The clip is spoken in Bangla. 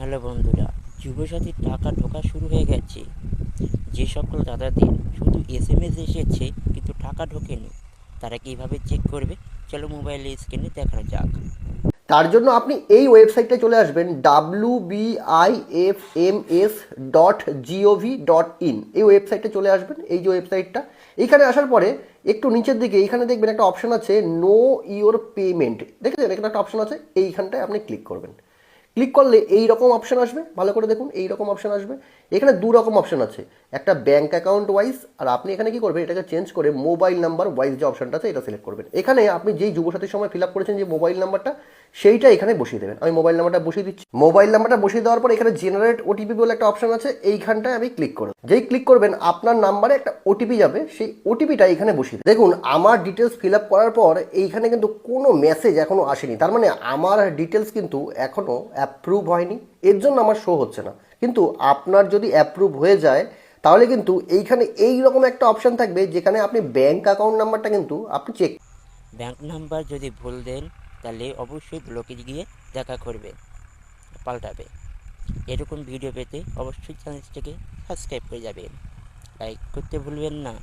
হ্যালো বন্ধুরা, যুবসাথীর টাকা ঢোকা শুরু হয়ে গেছে। যে সকল দাদাদের শুধু এসএমএস এসেছে কিন্তু টাকা ঢোকেনি, তারা কিভাবে চেক করবে? চলো মোবাইলের স্ক্রিনে দেখা যাক। তার জন্য আপনি এই ওয়েবসাইটে চলে আসবেন wbifms.gov.in। এই ওয়েবসাইটে চলে আসবেন, এই যে ওয়েবসাইটটা, এইখানে আসার পরে একটু নিচের দিকে এইখানে দেখবেন একটা অপশন আছে নো ইওর পেমেন্ট, দেখেছেন এখানে একটা অপশন আছে, এইখানটায় আপনি ক্লিক করবেন। ক্লিক করলে এই রকম অপশন আসবে, ভালো করে দেখুন এই রকম অপশন আসবে। এখানে দু রকম অপশন আছে, একটা ব্যাঙ্ক অ্যাকাউন্ট ওয়াইজ, আর আপনি এখানে কি করবেন, এটাকে চেঞ্জ করে মোবাইল নাম্বার ওয়াইজ যে অপশনটা আছে এটা সিলেক্ট করবেন। এখানে আপনি যেই যুবসাথীর সময় ফিল আপ করেছেন যে মোবাইল নাম্বারটা, সেইটা এখানে বসিয়ে দেবেন। আমি মোবাইল নাম্বারটা বসিয়ে দিচ্ছি। মোবাইল নাম্বারটা বসিয়ে দেওয়ার পর এখানে জেনারেট ওটিপি বলে একটা অপশন আছে, এইখানটায় আমি ক্লিক করব। যেই ক্লিক করবেন আপনার নাম্বারে একটা ওটিপি যাবে, সেই ওটিপিটা এখানে বসিয়ে দেবেন। দেখুন আমার ডিটেলস ফিল আপ করার পর এইখানে কিন্তু কোনো মেসেজ এখনো আসেনি, তার মানে আমার ডিটেলস কিন্তু এখনো অ্যাপ্রুভ হয়নি, এর জন্য আমার শো হচ্ছে না। কিন্তু আপনার যদি অ্যাপ্রুভ হয়ে যায় তাহলে কিন্তু এইখানে এই রকম একটা অপশন থাকবে যেখানে আপনি ব্যাঙ্ক অ্যাকাউন্ট নাম্বারটা কিন্তু আপনি চেক। ব্যাংক নাম্বার যদি ভুল দেন তাহলে অবশ্যই ব্লকে গিয়ে দেখা করবে, পাল্টাবে। এরকম ভিডিও পেতে অবশ্যই চ্যানেলটিকে সাবস্ক্রাইব করে যাবেন, লাইক করতে ভুলবেন না।